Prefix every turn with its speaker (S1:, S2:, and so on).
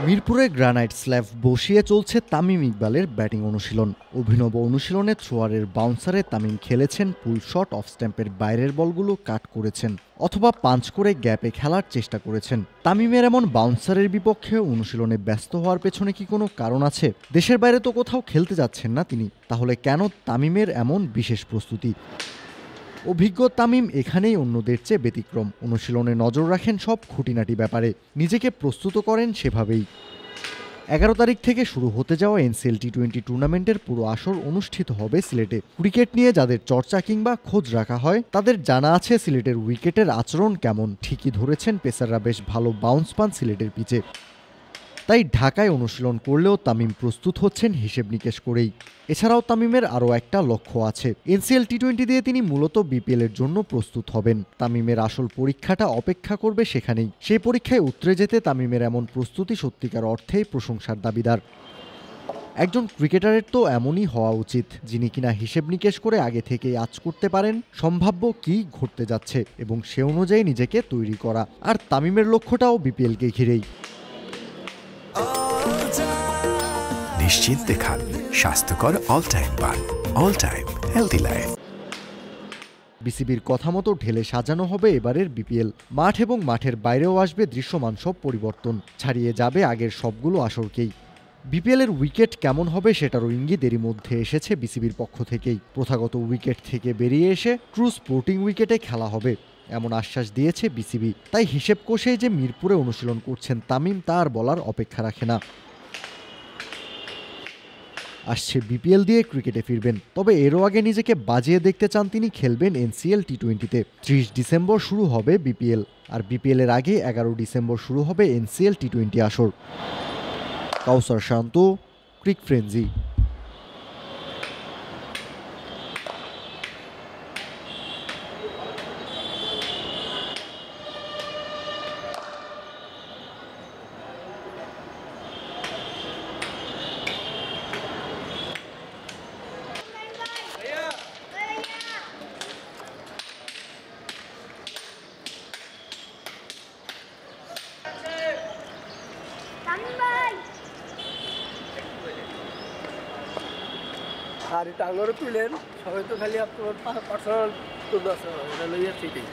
S1: মিরপুরে granite slab বসিয়ে চলছে তামিম ইকবালের ব্যাটিং অনুশীলন। অভিনব অনুশীলনে থ্রোয়ারের বাউন্সারে তামিম খেলেছেন পুল শট, অফ স্ট্যাম্পের বাইরের বলগুলো কাট করেছেন অথবা পাঞ্চ করে গ্যাপে খেলার চেষ্টা করেছেন। তামিমের এমন বাউন্সারের বিপক্ষে অনুশীলনে ব্যস্ত হওয়ার পেছনে কি কোনো কারণ আছে? দেশের বাইরে তো কোথাও খেলতে যাচ্ছেন না তিনি, তাহলে কেন তামিমের এমন বিশেষ প্রস্তুতি? অভিজ্ঞ তামিম এখানেই অন্যদের চেয়ে ব্যতিক্রম। অনুশীলনে নজর রাখেন সব খুঁটিনাটি ব্যাপারে, নিজেকে প্রস্তুত করেন সেভাবেই। ১১ তারিখ থেকে শুরু হতে যাওয়া এনসিএল টি-20 টুর্নামেন্টের পুরো আসর অনুষ্ঠিত হবে সিলেটে। ক্রিকেট নিয়ে যাদের চর্চা কিংবা খোঁজ রাখা হয় তাদের জানা আছে সিলেটের উইকেটের আচরণ কেমন। ঠিকই ধরেছেন, পেসাররা বেশ ভালো বাউন্স পান সিলেটের পিচে। তাই ঢাকায় অনুশীলন করলেও তামিম প্রস্তুত হচ্ছেন হিসেব নিকেশ করেই। এছাড়াও তামিমের আরও একটা লক্ষ্য আছে। এনসিএল টি-20 দিয়ে তিনি মূলত বিপিএলের জন্য প্রস্তুত হবেন। তামিমের আসল পরীক্ষাটা অপেক্ষা করবে সেখানেই। সেই পরীক্ষায় উতরে যেতে তামিমের এমন প্রস্তুতি সত্যিকার অর্থেই প্রশংসার দাবিদার। একজন ক্রিকেটারের তো এমনই হওয়া উচিত, যিনি কিনা হিসেব নিকেশ করে আগে থেকেই আঁচ করতে পারেন সম্ভাব্য কী ঘটতে যাচ্ছে এবং সে অনুযায়ী নিজেকে তৈরি করা। আর তামিমের লক্ষ্যটাও বিপিএলকে ঘিরেই।
S2: নিশ্চিন্তে খান স্বাস্থ্যকর অল টাইম পান, অল টাইম হেলদি লাইফ।
S1: বিসিবির কথা মতো ঢেলে সাজানো হবে এবারের বিপিএল। মাঠ এবং মাঠের বাইরেও আসবে দৃশ্যমান সব পরিবর্তন, ছাড়িয়ে যাবে আগের সবগুলো আসরকেই। বিপিএলের উইকেট কেমন হবে সেটারও ইঙ্গিত এরই মধ্যে এসেছে বিসিবির পক্ষ থেকেই। প্রথাগত উইকেট থেকে বেরিয়ে এসে ট্রু স্পোর্টিং উইকেটে খেলা হবে এমন আশ্বাস দিয়েছে বিসিবি। তাই হিসেব কষে যে মিরপুরে অনুশীলন করছেন তামিম, তা আর বলার অপেক্ষা রাখে না। আসছে বিপিএল দিয়ে ক্রিকেটে ফিরবেন, তবে এরও আগে নিজেকে বাজিয়ে দেখতে চান তিনি। খেলবেন এনসিএল টি-20তে। 30 ডিসেম্বর শুরু হবে বিপিএল, আর বিপিএলের আগে 11 ডিসেম্বর শুরু হবে এনসিএল টি-20 আসর। কাউসার শান্ত, ক্রিক ফ্রেঞ্জি।
S3: আর এটা আঙুরও তুলেন, সবাই তো খালি আপনার পার্সোনাল তুলতে আছে, এটা লইয়া ঠিকই।